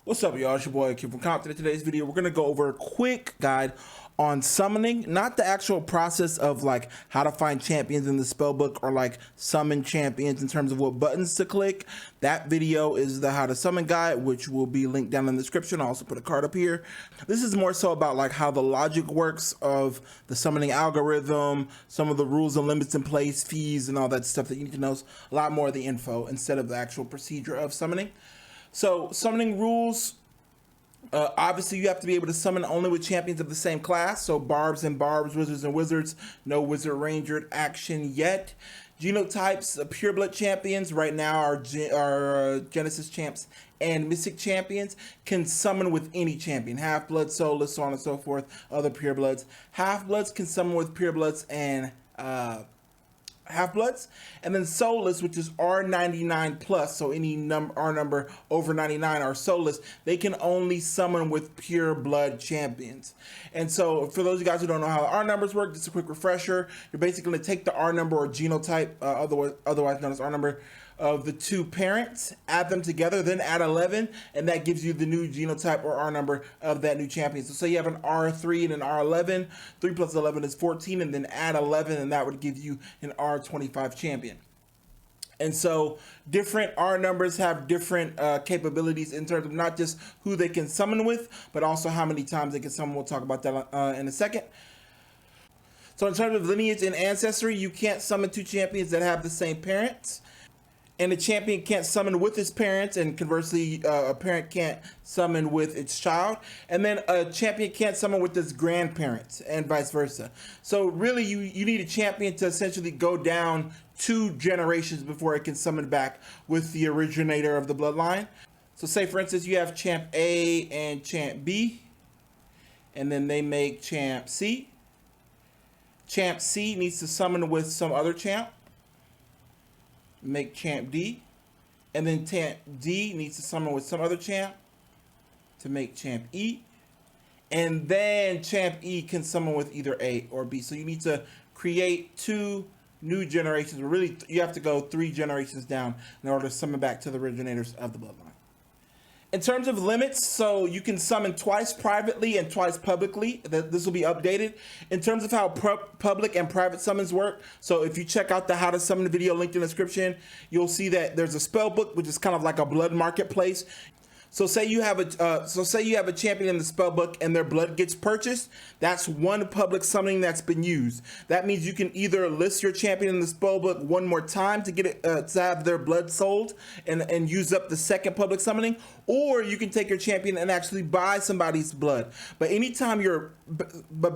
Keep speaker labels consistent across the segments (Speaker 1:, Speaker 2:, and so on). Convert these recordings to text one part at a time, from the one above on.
Speaker 1: What's up, y'all? It's your boy Q from Compton. In today's video, we're going to go over a quick guide on summoning, not the actual process of like how to find champions in the spellbook or like summon champions in terms of what buttons to click. That video is the how to summon guide, which will be linked down in the description. I'll also put a card up here. This is more so about like how the logic works of the summoning algorithm, some of the rules and limits in place, fees, and all that stuff that you need to know. A lot more of the info instead of the actual procedure of summoning. So summoning rules, obviously you have to be able to summon only with champions of the same class. So barbs and barbs, wizards and wizards, no wizard ranger action yet. Genotypes, pureblood champions right now are Genesis champs and Mystic champions can summon with any champion. Half-blood, soulless, so on and so forth, other purebloods. Half-bloods can summon with purebloods and half-bloods, and then soulless, which is R99 plus, so any R number over 99 are soulless. They can only summon with pure blood champions. And so for those of you guys who don't know how R numbers work, just a quick refresher. You're basically going to take the R number or genotype, otherwise known as R number, of the two parents, add them together, then add 11, and that gives you the new genotype or R number of that new champion. So say you have an R3 and an R11, 3 plus 11 is 14, and then add 11, and that would give you an R25 champion. And so different R numbers have different capabilities in terms of not just who they can summon with, but also how many times they can summon. We'll talk about that in a second. So in terms of lineage and ancestry, you can't summon two champions that have the same parents. And a champion can't summon with his parents, and conversely, a parent can't summon with its child. And then a champion can't summon with his grandparents, and vice versa. So really, you need a champion to essentially go down 2 generations before it can summon back with the originator of the bloodline. So say, for instance, you have champ A and champ B, and then they make champ C. Champ C needs to summon with some other champ, make champ D, and then champ D needs to summon with some other champ to make champ E, and then champ E can summon with either A or B. So you need to create 2 new generations, but really you have to go 3 generations down in order to summon back to the originators of the bloodline. In terms of limits, so you can summon twice privately and twice publicly. This will be updated. In terms of how public and private summons work, so if you check out the how to summon video linked in the description, you'll see that there's a spell book, which is kind of like a blood marketplace. So say you have a champion in the spellbook and their blood gets purchased. That's one public summoning that's been used. That means you can either list your champion in the spellbook one more time to get it to have their blood sold and use up the second public summoning, or you can take your champion and actually buy somebody's blood. But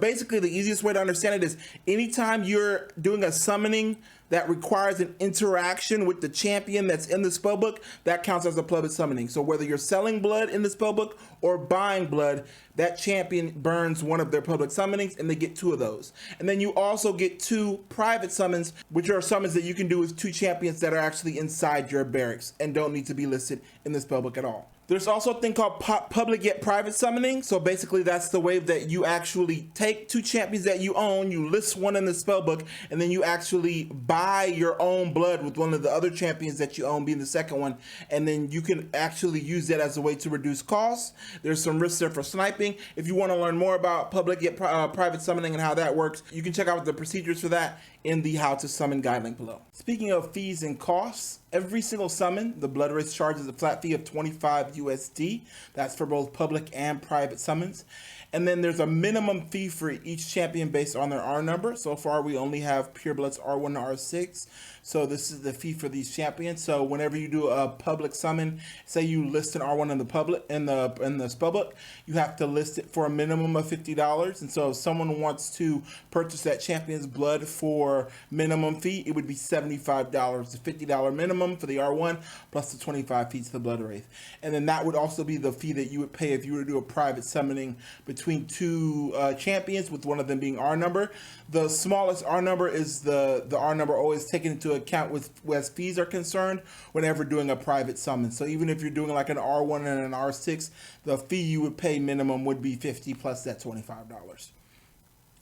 Speaker 1: basically the easiest way to understand it is anytime you're doing a summoning that requires an interaction with the champion that's in the spellbook, that counts as a public summoning. So whether you're selling blood in the spellbook or buying blood, that champion burns one of their public summonings, and they get 2 of those. And then you also get 2 private summons, which are summons that you can do with 2 champions that are actually inside your barracks and don't need to be listed in the spellbook at all. There's also a thing called public yet private summoning. So basically that's the way that you actually take 2 champions that you own, you list one in the spellbook, and then you actually buy your own blood with one of the other champions that you own being the second one. And then you can actually use that as a way to reduce costs. There's some risks there for sniping. If you want to learn more about public yet private summoning and how that works, you can check out the procedures for that in the how to summon guide link below. Speaking of fees and costs, every single summon, the Blood Wraith charges a flat fee of 25 USD. That's for both public and private summons. And then there's a minimum fee for each champion based on their R number. So far, we only have purebloods R1 and R6. So this is the fee for these champions. So whenever you do a public summon, say you list an R1 in the spellbook, you have to list it for a minimum of $50. And so if someone wants to purchase that champion's blood for minimum fee, it would be $75. The $50 minimum for the R1 plus the 25 fees to the Blood Wraith. And then that would also be the fee that you would pay if you were to do a private summoning between 2 champions, with one of them being R number. The smallest R number is the R number always taken into account as fees are concerned whenever doing a private summon. So even if you're doing like an R1 and an R6, the fee you would pay minimum would be $50 plus that $25.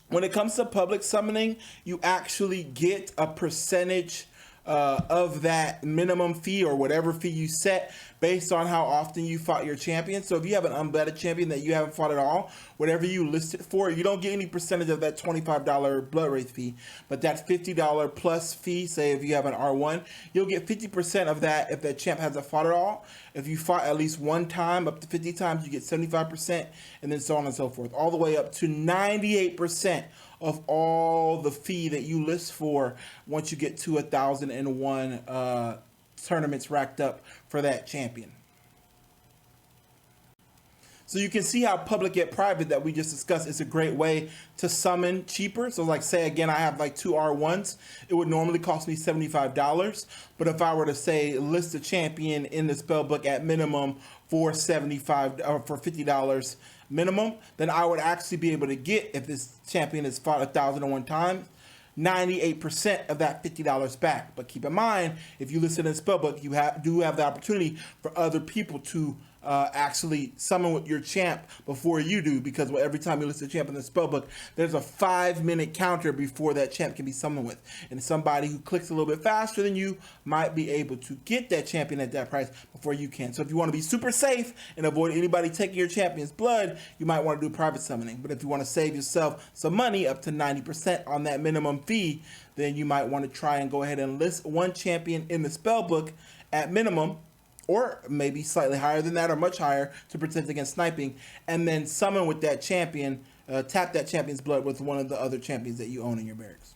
Speaker 1: When it comes to public summoning, you actually get a percentage of that minimum fee or whatever fee you set based on how often you fought your champion. So if you have an unbetted champion that you haven't fought at all, whatever you list it for, you don't get any percentage of that $25 blood race fee, but that $50 plus fee, say if you have an R1, you'll get 50% of that if that champ hasn't fought at all. If you fought at least one time, up to 50 times, you get 75%, and then so on and so forth, all the way up to 98% of all the fee that you list for once you get to 1,001 tournaments racked up for that champion. So you can see how public yet private that we just discussed is a great way to summon cheaper. So like say again, I have like 2 R1s. It would normally cost me $75. But if I were to say list a champion in the spellbook at minimum for $75 or for $50 minimum, then I would actually be able to get, if this champion has fought 1,001 times, 98% of that $50 back. But keep in mind, if you list it in the spellbook, you do have the opportunity for other people to actually summon with your champ before you do, because every time you list a champ in the spellbook, there's a 5-minute counter before that champ can be summoned with. And somebody who clicks a little bit faster than you might be able to get that champion at that price before you can. So if you want to be super safe and avoid anybody taking your champion's blood, you might want to do private summoning. But if you want to save yourself some money, up to 90% on that minimum fee, then you might want to try and go ahead and list one champion in the spellbook at minimum, or maybe slightly higher than that or much higher to protect against sniping, and then summon with that champion, tap that champion's blood with one of the other champions that you own in your barracks.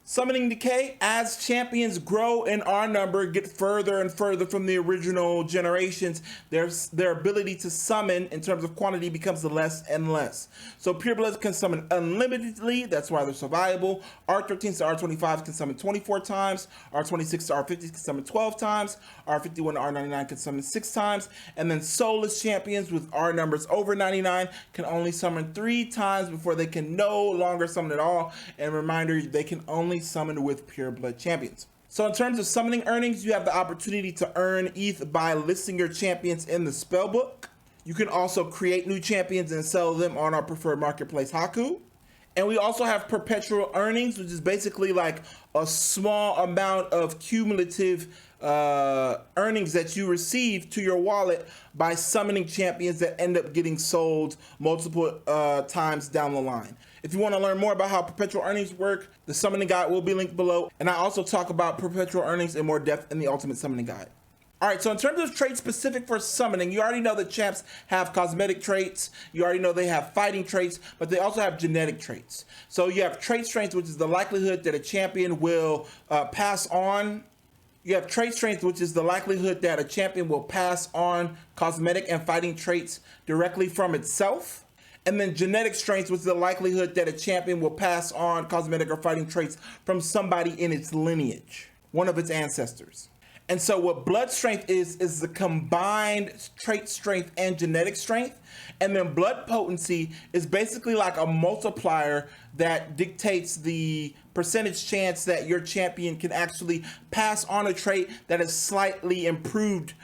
Speaker 1: Summoning decay, as champions grow in our number, get further and further from the original generations, their ability to summon in terms of quantity becomes less and less. So purebloods can summon unlimitedly, that's why they're so valuable. R13s to R25s can summon 24 times, R26 to R50s can summon 12 times, R51 to R99 can summon 6 times, and then soulless champions with R numbers over 99 can only summon 3 times before they can no longer summon at all. And reminder, they can only summon with pure blood champions. So in terms of summoning earnings, you have the opportunity to earn ETH by listing your champions in the spellbook. You can also create new champions and sell them on our preferred marketplace, Haku. And we also have perpetual earnings, which is basically like a small amount of cumulative earnings that you receive to your wallet by summoning champions that end up getting sold multiple times down the line. If you want to learn more about how perpetual earnings work, the summoning guide will be linked below. And I also talk about perpetual earnings in more depth in the ultimate summoning guide. All right, so in terms of traits specific for summoning, you already know that champs have cosmetic traits. You already know they have fighting traits, but they also have genetic traits. So you have trait strength, which is the likelihood that a champion will pass on. You have trait strength, which is the likelihood that a champion will pass on cosmetic and fighting traits directly from itself. And then genetic strength, which is the likelihood that a champion will pass on cosmetic or fighting traits from somebody in its lineage, one of its ancestors. And so what blood strength is the combined trait strength and genetic strength. And then blood potency is basically like a multiplier that dictates the percentage chance that your champion can actually pass on a trait that is slightly improved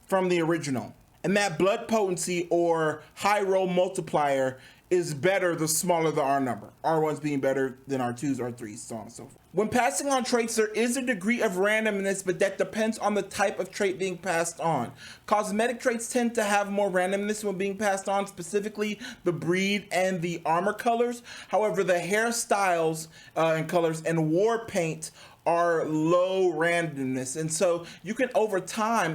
Speaker 1: from the original. And that blood potency or high roll multiplier is better the smaller the R number. R1s being better than R2s, R3s, so on and so forth. When passing on traits, there is a degree of randomness, but that depends on the type of trait being passed on. Cosmetic traits tend to have more randomness when being passed on, specifically the breed and the armor colors. However, the hairstyles and colors and war paint are low randomness. And so you can, over time,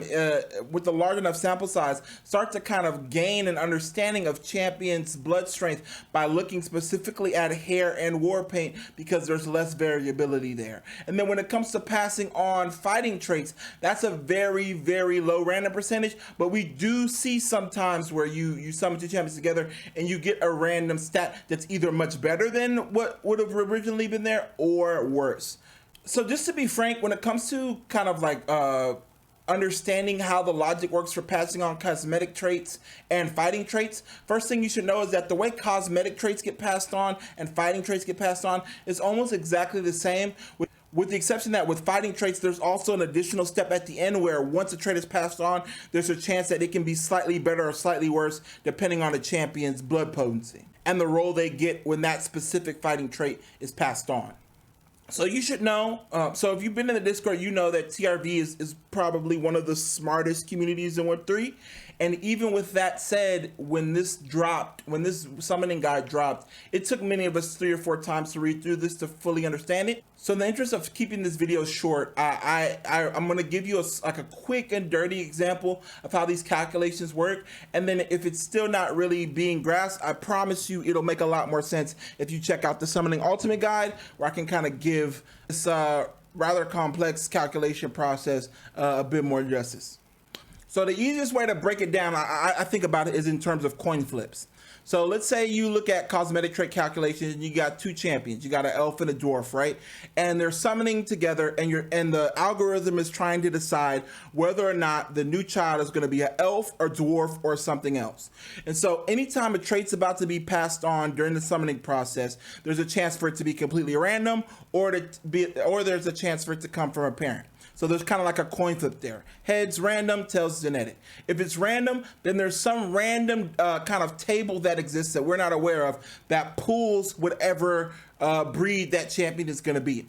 Speaker 1: with a large enough sample size, start to kind of gain an understanding of champions' blood strength by looking specifically at hair and war paint, because there's less variability there. And then when it comes to passing on fighting traits, that's a very, very low random percentage, but we do see sometimes where you summon two champions together and you get a random stat that's either much better than what would have originally been there or worse. So just to be frank, when it comes to kind of like understanding how the logic works for passing on cosmetic traits and fighting traits, first thing you should know is that the way cosmetic traits get passed on and fighting traits get passed on is almost exactly the same, with the exception that with fighting traits, there's also an additional step at the end where once a trait is passed on, there's a chance that it can be slightly better or slightly worse depending on the champion's blood potency and the role they get when that specific fighting trait is passed on. So you should know. So if you've been in the Discord, you know that TRV is probably one of the smartest communities in Web3. And even with that said, when this summoning guide dropped, it took many of us 3 or 4 times to read through this to fully understand it. So in the interest of keeping this video short, I'm going to give you a quick and dirty example of how these calculations work. And then if it's still not really being grasped, I promise you it'll make a lot more sense if you check out the Summoning Ultimate Guide, where I can kind of give this rather complex calculation process a bit more justice. So the easiest way to break it down, I think about it, is in terms of coin flips. So let's say you look at cosmetic trait calculations and you got 2 champions. You got an elf and a dwarf, right? And they're summoning together, and the algorithm is trying to decide whether or not the new child is going to be an elf or dwarf or something else. And so anytime a trait's about to be passed on during the summoning process, there's a chance for it to be completely random, or there's a chance for it to come from a parent. So there's kind of like a coin flip there. Heads random, tails genetic. If it's random, then there's some random kind of table that exists that we're not aware of that pulls whatever breed that champion is going to be.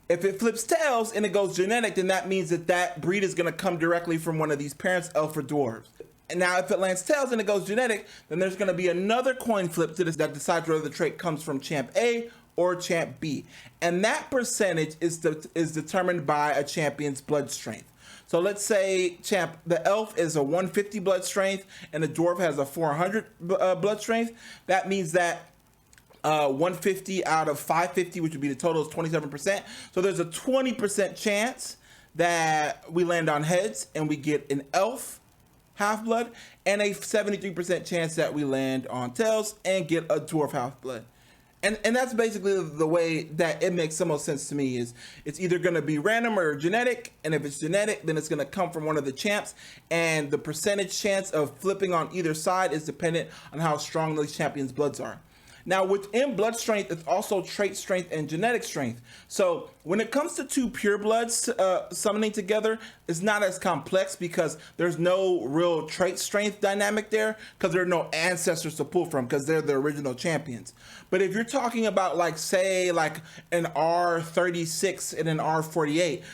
Speaker 1: If it flips tails and it goes genetic, then that means that that breed is going to come directly from one of these parents, elf or dwarves. And now if it lands tails and it goes genetic, then there's going to be another coin flip to this that decides whether the trait comes from champ A or champ B, and that percentage is determined by a champion's blood strength. So let's say the elf is a 150 blood strength and the dwarf has a 400 blood strength. That means that 150 out of 550, which would be the total, is 27%. So there's a 20% chance that we land on heads and we get an elf half-blood, and a 73% chance that we land on tails and get a dwarf half-blood. And that's basically the way that it makes the most sense to me. Is it's either going to be random or genetic, and if it's genetic, then it's going to come from one of the champs, and the percentage chance of flipping on either side is dependent on how strong those champions' bloods are. Now, within blood strength, it's also trait strength and genetic strength. So when it comes to 2 pure bloods summoning together, it's not as complex because there's no real trait strength dynamic there, because there are no ancestors to pull from, because they're the original champions. But if you're talking about, like, say, like an R36 and an R48,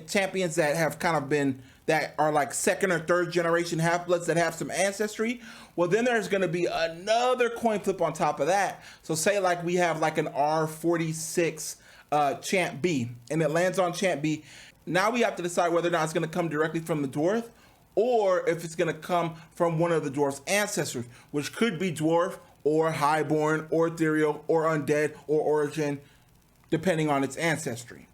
Speaker 1: champions that have kind of been, that are like 2nd or 3rd generation half-bloods that have some ancestry, well, then there's going to be another coin flip on top of that. So say like we have like an R46 champ B, and it lands on champ B. Now we have to decide whether or not it's going to come directly from the dwarf, or if it's going to come from one of the dwarf's ancestors, which could be dwarf or highborn or ethereal or undead or origin, depending on its ancestry.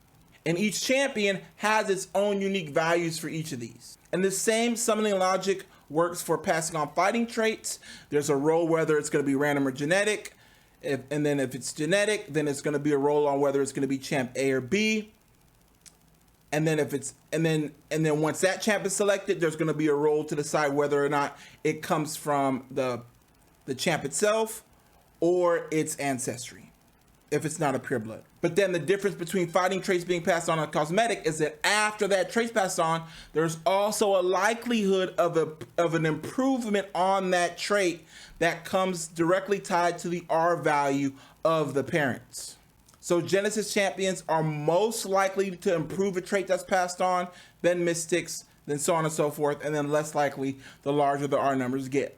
Speaker 1: And each champion has its own unique values for each of these. And the same summoning logic works for passing on fighting traits. There's a roll whether it's going to be random or genetic. And then if it's genetic, then it's going to be a roll on whether it's going to be champ A or B. And then once that champ is selected, there's going to be a roll to decide whether or not it comes from the champ itself or its ancestry, if it's not a pure blood. But then the difference between fighting traits being passed on cosmetic is that after that trait's passed on, there's also a likelihood of an improvement on that trait that comes directly tied to the R value of the parents. So Genesis champions are most likely to improve a trait that's passed on, then mystics, then so on and so forth, and then less likely the larger the R numbers get.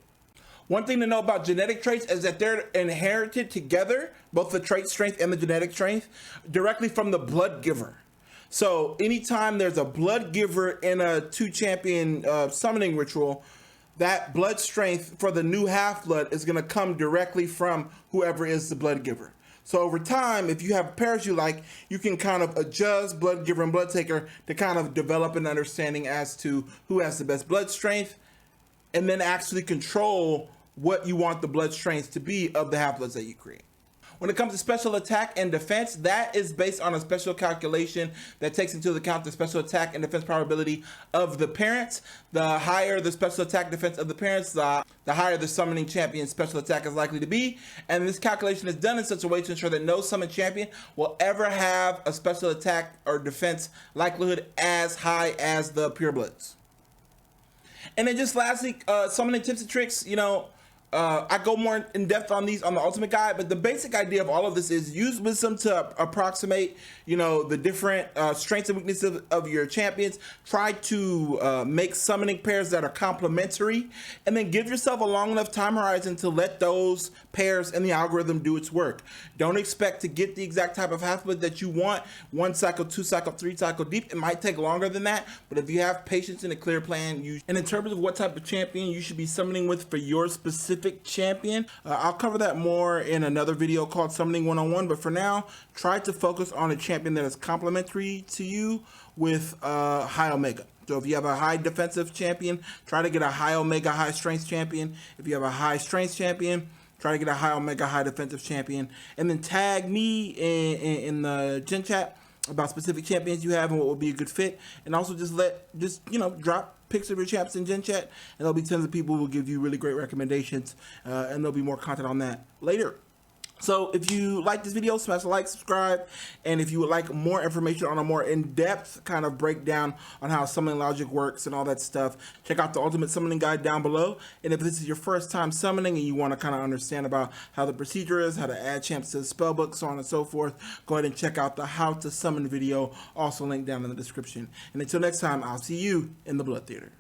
Speaker 1: One thing to know about genetic traits is that they're inherited together, both the trait strength and the genetic strength, directly from the blood giver. So anytime there's a blood giver in a 2-champion summoning ritual, that blood strength for the new half-blood is going to come directly from whoever is the blood giver. So over time, if you have pairs you like, you can kind of adjust blood giver and blood taker to kind of develop an understanding as to who has the best blood strength, and then actually control what you want the blood strength to be of the half-bloods that you create. When it comes to special attack and defense, that is based on a special calculation that takes into account the special attack and defense probability of the parents. The higher the special attack defense of the parents, the higher the summoning champion's special attack is likely to be. And this calculation is done in such a way to ensure that no summoned champion will ever have a special attack or defense likelihood as high as the purebloods. And then just lastly, summoning tips and tricks, I go more in depth on these on the Ultimate Guide, but the basic idea of all of this is use wisdom to approximate, the different strengths and weaknesses of your champions. Try to make summoning pairs that are complementary, and then give yourself a long enough time horizon to let those pairs and the algorithm do its work. Don't expect to get the exact type of half split that you want 1 cycle, 2 cycle, 3 cycle deep. It might take longer than that, but if you have patience and a clear plan, and in terms of what type of champion you should be summoning with for your specific champion, I'll cover that more in another video called Summoning 101, but for now, try to focus on a champion that is complementary to you with high Omega. So if you have a high defensive champion, try to get a high Omega, high strength champion. If you have a high strength champion, try to get a high Omega, high defensive champion. And then tag me in the Gen Chat about specific champions you have and what would be a good fit. And also just drop pics of your champs in Gen Chat, and there'll be tons of people who will give you really great recommendations, and there'll be more content on that later. So if you like this video, smash a like, subscribe, and if you would like more information on a more in-depth kind of breakdown on how summoning logic works and all that stuff, check out the Ultimate Summoning Guide down below. And if this is your first time summoning and you want to kind of understand about how the procedure is, how to add champs to the spellbook, so on and so forth, go ahead and check out the How to Summon video, also linked down in the description. And until next time, I'll see you in the Blood Theater.